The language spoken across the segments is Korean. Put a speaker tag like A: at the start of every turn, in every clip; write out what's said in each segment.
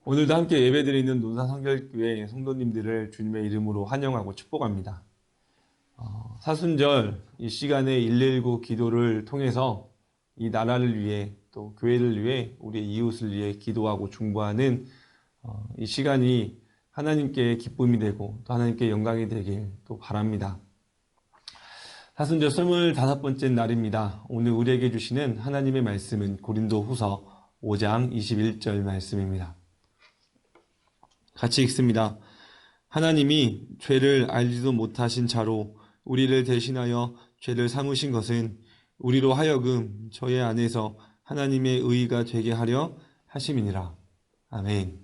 A: 오늘도 함께 예배드리는 논산성결교회 성도님들을 주님의 이름으로 환영하고 축복합니다. 사순절 이 시간에 119 기도를 통해서 이 나라를 위해 또 교회를 위해 우리의 이웃을 위해 기도하고 중보하는 이 시간이 하나님께 기쁨이 되고 또 하나님께 영광이 되길 또 바랍니다. 사순절 25번째 날입니다. 오늘 우리에게 주시는 하나님의 말씀은 고린도후서 5장 21절 말씀입니다. 같이 읽습니다. 하나님이 죄를 알지도 못하신 자로 우리를 대신하여 죄를 삼으신 것은 우리로 하여금 저의 안에서 하나님의 의의가 되게 하려 하심이니라. 아멘.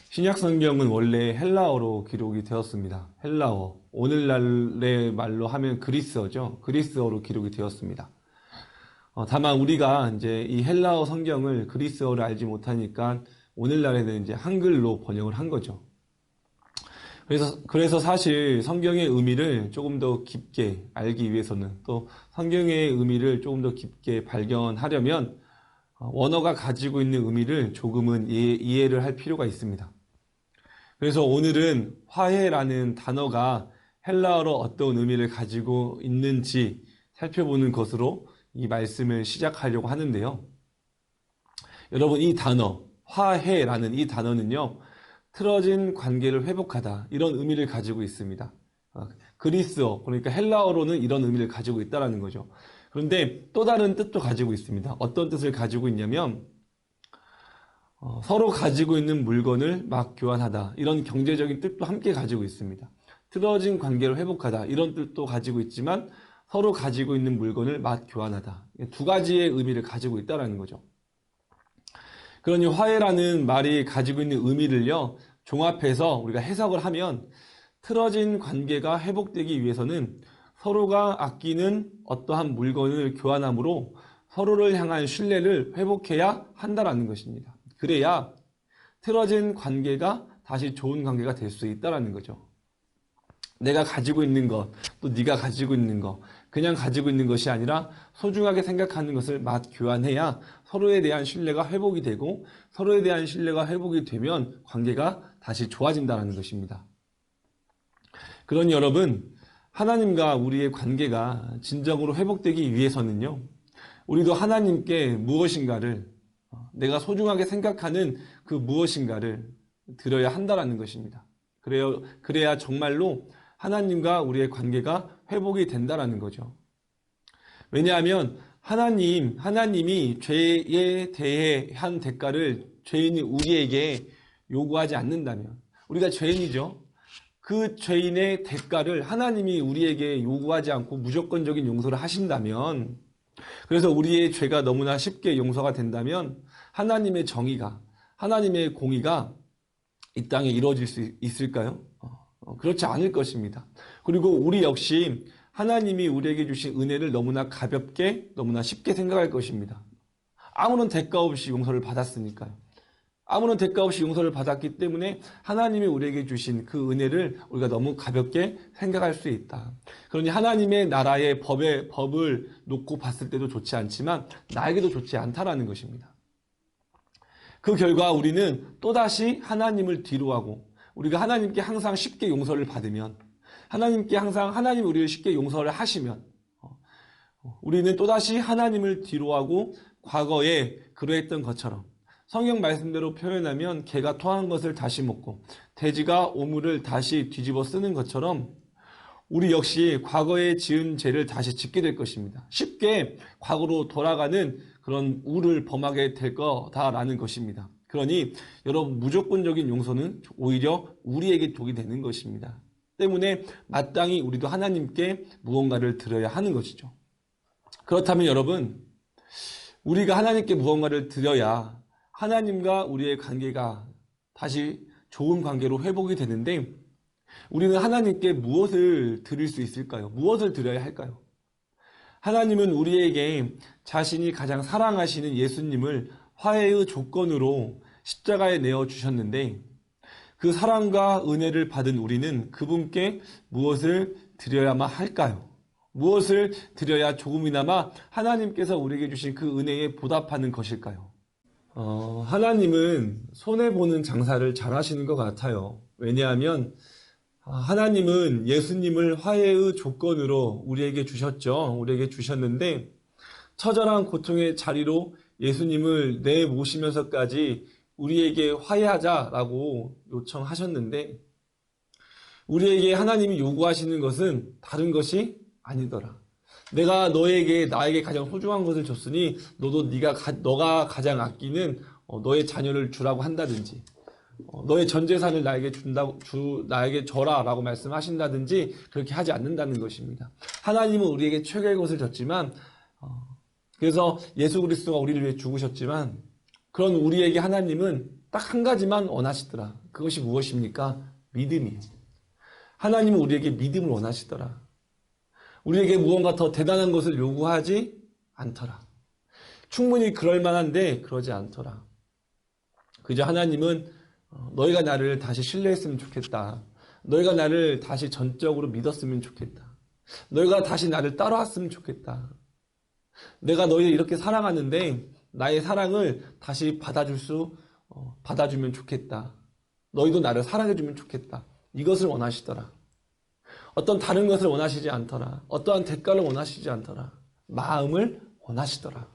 A: 신약성경은 원래 헬라어로 기록이 되었습니다. 헬라어. 오늘날의 말로 하면 그리스어죠. 그리스어로 기록이 되었습니다. 다만 우리가 이제 이 헬라어 성경을 그리스어를 알지 못하니까 오늘날에는 이제 한글로 번역을 한 거죠. 그래서 사실 성경의 의미를 조금 더 깊게 알기 위해서는 또 성경의 의미를 조금 더 깊게 발견하려면 원어가 가지고 있는 의미를 조금은 이해를 할 필요가 있습니다. 그래서 오늘은 화해라는 단어가 헬라어로 어떤 의미를 가지고 있는지 살펴보는 것으로 이 말씀을 시작하려고 하는데요. 여러분, 이 단어 화해라는 이 단어는요, 틀어진 관계를 회복하다 이런 의미를 가지고 있습니다. 그리스어, 그러니까 헬라어로는 이런 의미를 가지고 있다는 거죠. 그런데 또 다른 뜻도 가지고 있습니다. 어떤 뜻을 가지고 있냐면 서로 가지고 있는 물건을 막 교환하다 이런 경제적인 뜻도 함께 가지고 있습니다. 틀어진 관계를 회복하다 이런 뜻도 가지고 있지만 서로 가지고 있는 물건을 막 교환하다, 두 가지의 의미를 가지고 있다는 거죠. 그러니 화해라는 말이 가지고 있는 의미를요, 종합해서 우리가 해석을 하면 틀어진 관계가 회복되기 위해서는 서로가 아끼는 어떠한 물건을 교환함으로 서로를 향한 신뢰를 회복해야 한다는 것입니다. 그래야 틀어진 관계가 다시 좋은 관계가 될 수 있다는 거죠. 내가 가지고 있는 것, 또 네가 가지고 있는 것, 그냥 가지고 있는 것이 아니라 소중하게 생각하는 것을 맛 교환해야 서로에 대한 신뢰가 회복이 되고, 서로에 대한 신뢰가 회복이 되면 관계가 다시 좋아진다는 것입니다. 그러니 여러분, 하나님과 우리의 관계가 진정으로 회복되기 위해서는요, 우리도 하나님께 무엇인가를, 내가 소중하게 생각하는 그 무엇인가를 드려야 한다는 것입니다. 그래야 정말로 하나님과 우리의 관계가 회복이 된다는 거죠. 왜냐하면 하나님이 죄에 대해 한 대가를 죄인이 우리에게 요구하지 않는다면, 우리가 죄인이죠. 그 죄인의 대가를 하나님이 우리에게 요구하지 않고 무조건적인 용서를 하신다면, 그래서 우리의 죄가 너무나 쉽게 용서가 된다면 하나님의 정의가, 하나님의 공의가 이 땅에 이루어질 수 있을까요? 그렇지 않을 것입니다. 그리고 우리 역시 하나님이 우리에게 주신 은혜를 너무나 가볍게, 너무나 쉽게 생각할 것입니다. 아무런 대가 없이 용서를 받았으니까요. 아무런 대가 없이 용서를 받았기 때문에 하나님이 우리에게 주신 그 은혜를 우리가 너무 가볍게 생각할 수 있다. 그러니 하나님의 나라의 법을 놓고 봤을 때도 좋지 않지만 나에게도 좋지 않다라는 것입니다. 그 결과 우리는 또다시 하나님을 뒤로하고, 우리가 하나님께 항상 쉽게 용서를 받으면, 하나님이 우리를 쉽게 용서를 하시면, 우리는 또다시 하나님을 뒤로하고 과거에 그러했던 것처럼, 성경 말씀대로 표현하면 개가 토한 것을 다시 먹고 돼지가 오물을 다시 뒤집어 쓰는 것처럼 우리 역시 과거에 지은 죄를 다시 짓게 될 것입니다. 쉽게 과거로 돌아가는 그런 우를 범하게 될 거다라는 것입니다. 그러니 여러분, 무조건적인 용서는 오히려 우리에게 독이 되는 것입니다. 때문에 마땅히 우리도 하나님께 무언가를 드려야 하는 것이죠. 그렇다면 여러분, 우리가 하나님께 무언가를 드려야 하나님과 우리의 관계가 다시 좋은 관계로 회복이 되는데, 우리는 하나님께 무엇을 드릴 수 있을까요? 무엇을 드려야 할까요? 하나님은 우리에게 자신이 가장 사랑하시는 예수님을 화해의 조건으로 십자가에 내어주셨는데, 그 사랑과 은혜를 받은 우리는 그분께 무엇을 드려야만 할까요? 무엇을 드려야 조금이나마 하나님께서 우리에게 주신 그 은혜에 보답하는 것일까요? 하나님은 손해보는 장사를 잘 하시는 것 같아요. 왜냐하면 하나님은 예수님을 화해의 조건으로 우리에게 주셨죠. 우리에게 주셨는데 처절한 고통의 자리로 예수님을 내모시면서까지 우리에게 화해하자라고 요청하셨는데 우리에게 하나님이 요구하시는 것은 다른 것이 아니더라. 내가 나에게 가장 소중한 것을 줬으니 너도 너가 가장 아끼는 너의 자녀를 주라고 한다든지 너의 전 재산을 나에게 줘라라고 말씀하신다든지 그렇게 하지 않는다는 것입니다. 하나님은 우리에게 최고의 것을 줬지만 그래서 예수 그리스도가 우리를 위해 죽으셨지만 그런 우리에게 하나님은 딱 한 가지만 원하시더라. 그것이 무엇입니까? 믿음이에요. 하나님은 우리에게 믿음을 원하시더라. 우리에게 무언가 더 대단한 것을 요구하지 않더라. 충분히 그럴 만한데 그러지 않더라. 그저 하나님은 너희가 나를 다시 신뢰했으면 좋겠다. 너희가 나를 다시 전적으로 믿었으면 좋겠다. 너희가 다시 나를 따라왔으면 좋겠다. 내가 너희를 이렇게 사랑하는데 나의 사랑을 다시 받아주면 좋겠다. 너희도 나를 사랑해주면 좋겠다. 이것을 원하시더라. 어떤 다른 것을 원하시지 않더라. 어떠한 대가를 원하시지 않더라. 마음을 원하시더라.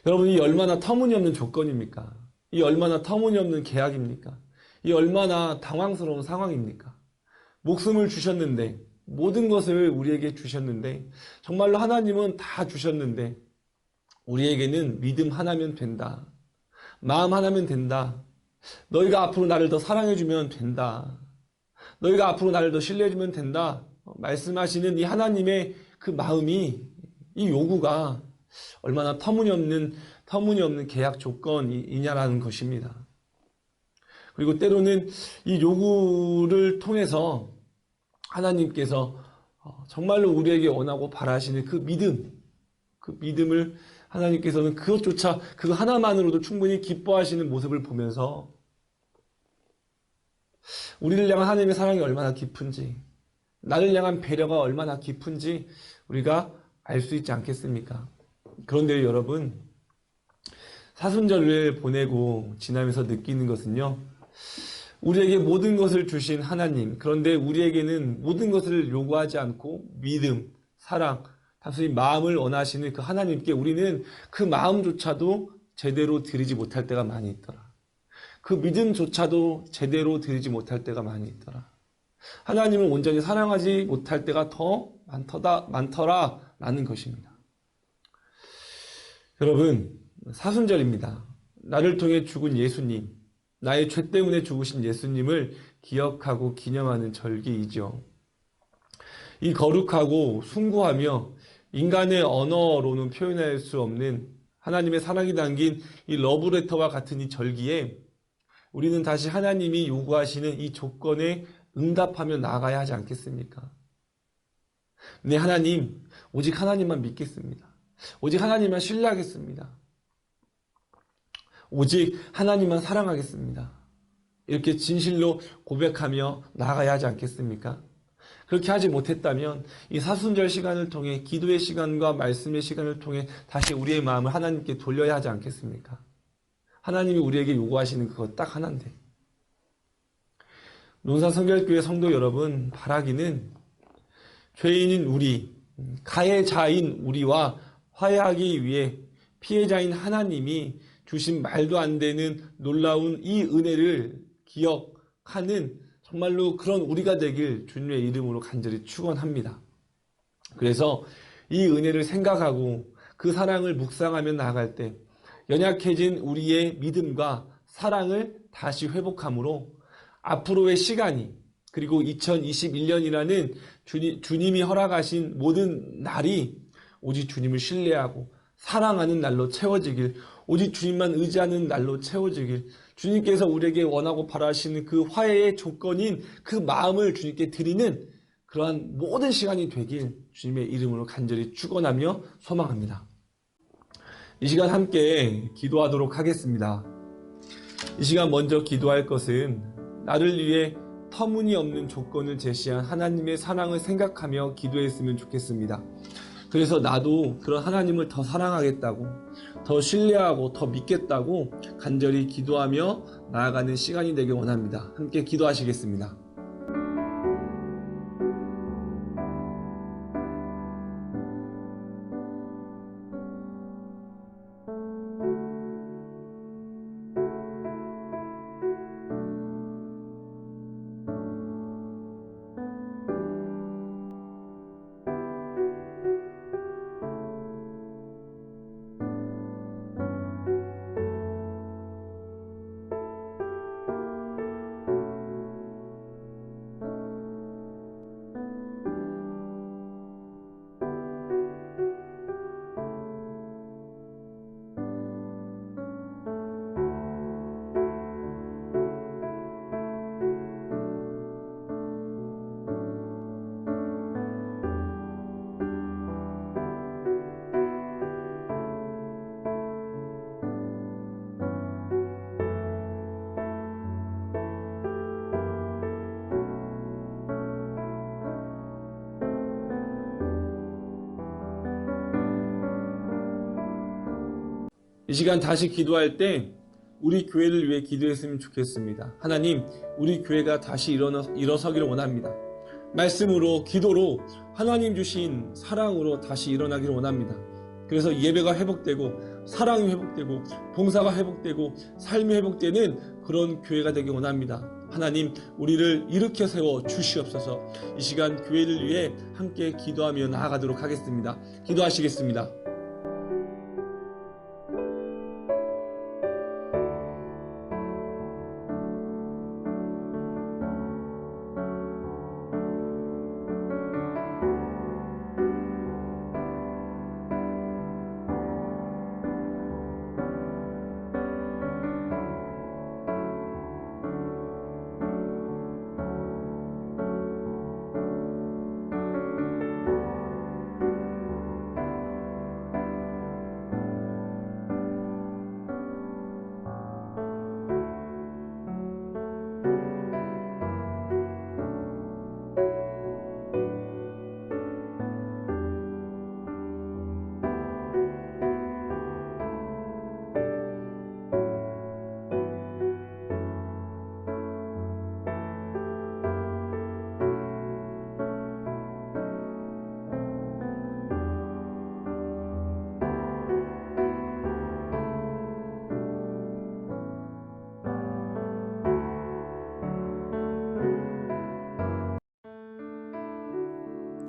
A: 여러분, 이 얼마나 터무니없는 조건입니까? 이 얼마나 터무니없는 계약입니까? 이 얼마나 당황스러운 상황입니까? 목숨을 주셨는데 모든 것을 우리에게 주셨는데 정말로 하나님은 다 주셨는데 우리에게는 믿음 하나면 된다. 마음 하나면 된다. 너희가 앞으로 나를 더 사랑해주면 된다. 너희가 앞으로 나를 더 신뢰해주면 된다. 말씀하시는 이 하나님의 그 마음이 이 요구가 얼마나 터무니없는 계약 조건이냐라는 것입니다. 그리고 때로는 이 요구를 통해서 하나님께서 정말로 우리에게 원하고 바라시는 그 믿음을 하나님께서는 그것조차 그거 하나만으로도 충분히 기뻐하시는 모습을 보면서 우리를 향한 하나님의 사랑이 얼마나 깊은지 나를 향한 배려가 얼마나 깊은지 우리가 알 수 있지 않겠습니까? 그런데 여러분 사순절을 보내고 지나면서 느끼는 것은요. 우리에게 모든 것을 주신 하나님, 그런데 우리에게는 모든 것을 요구하지 않고 믿음, 사랑, 단순히 마음을 원하시는 그 하나님께 우리는 그 마음조차도 제대로 드리지 못할 때가 많이 있더라. 그 믿음조차도 제대로 드리지 못할 때가 많이 있더라. 하나님을 온전히 사랑하지 못할 때가 더 많더라라는 것입니다. 여러분, 사순절입니다. 나를 통해 죽은 예수님, 나의 죄 때문에 죽으신 예수님을 기억하고 기념하는 절기이죠. 이 거룩하고 숭고하며 인간의 언어로는 표현할 수 없는 하나님의 사랑이 담긴 이 러브레터와 같은 이 절기에 우리는 다시 하나님이 요구하시는 이 조건에 응답하며 나아가야 하지 않겠습니까? 네, 하나님, 오직 하나님만 믿겠습니다. 오직 하나님만 신뢰하겠습니다. 오직 하나님만 사랑하겠습니다. 이렇게 진실로 고백하며 나아가야 하지 않겠습니까? 그렇게 하지 못했다면 이 사순절 시간을 통해 기도의 시간과 말씀의 시간을 통해 다시 우리의 마음을 하나님께 돌려야 하지 않겠습니까? 하나님이 우리에게 요구하시는 그것 딱 하나인데. 논산성결교회 성도 여러분, 바라기는 죄인인 우리, 가해자인 우리와 화해하기 위해 피해자인 하나님이 주신 말도 안 되는 놀라운 이 은혜를 기억하는 정말로 그런 우리가 되길 주님의 이름으로 간절히 축원합니다. 그래서 이 은혜를 생각하고 그 사랑을 묵상하며 나아갈 때 연약해진 우리의 믿음과 사랑을 다시 회복함으로 앞으로의 시간이 그리고 2021년이라는 주님이 허락하신 모든 날이 오직 주님을 신뢰하고 사랑하는 날로 채워지길, 오직 주님만 의지하는 날로 채워지길, 주님께서 우리에게 원하고 바라시는 그 화해의 조건인 그 마음을 주님께 드리는 그러한 모든 시간이 되길 주님의 이름으로 간절히 축원하며 소망합니다. 이 시간 함께 기도하도록 하겠습니다. 이 시간 먼저 기도할 것은 나를 위해 터무니없는 조건을 제시한 하나님의 사랑을 생각하며 기도했으면 좋겠습니다. 그래서 나도 그런 하나님을 더 사랑하겠다고, 더 신뢰하고 더 믿겠다고 간절히 기도하며 나아가는 시간이 되길 원합니다. 함께 기도하시겠습니다. 이 시간 다시 기도할 때 우리 교회를 위해 기도했으면 좋겠습니다. 하나님, 우리 교회가 다시 일어서기를 원합니다. 말씀으로, 기도로, 하나님 주신 사랑으로 다시 일어나기를 원합니다. 그래서 예배가 회복되고 사랑이 회복되고 봉사가 회복되고 삶이 회복되는 그런 교회가 되기 원합니다. 하나님, 우리를 일으켜 세워 주시옵소서. 이 시간 교회를 위해 함께 기도하며 나아가도록 하겠습니다. 기도하시겠습니다.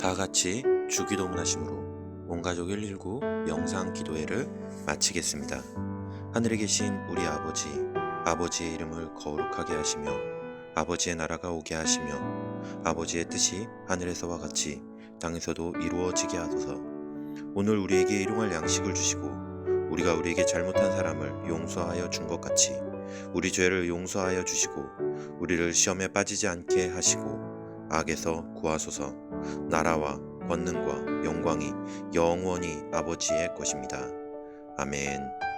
B: 다 같이 주기도문 하심으로 온가족 119 영상 기도회를 마치겠습니다. 하늘에 계신 우리 아버지, 아버지의 이름을 거룩하게 하시며 아버지의 나라가 오게 하시며 아버지의 뜻이 하늘에서와 같이 땅에서도 이루어지게 하소서. 오늘 우리에게 일용할 양식을 주시고 우리가 우리에게 잘못한 사람을 용서하여 준 것 같이 우리 죄를 용서하여 주시고 우리를 시험에 빠지지 않게 하시고 악에서 구하소서. 나라와 권능과 영광이 영원히 아버지의 것입니다. 아멘.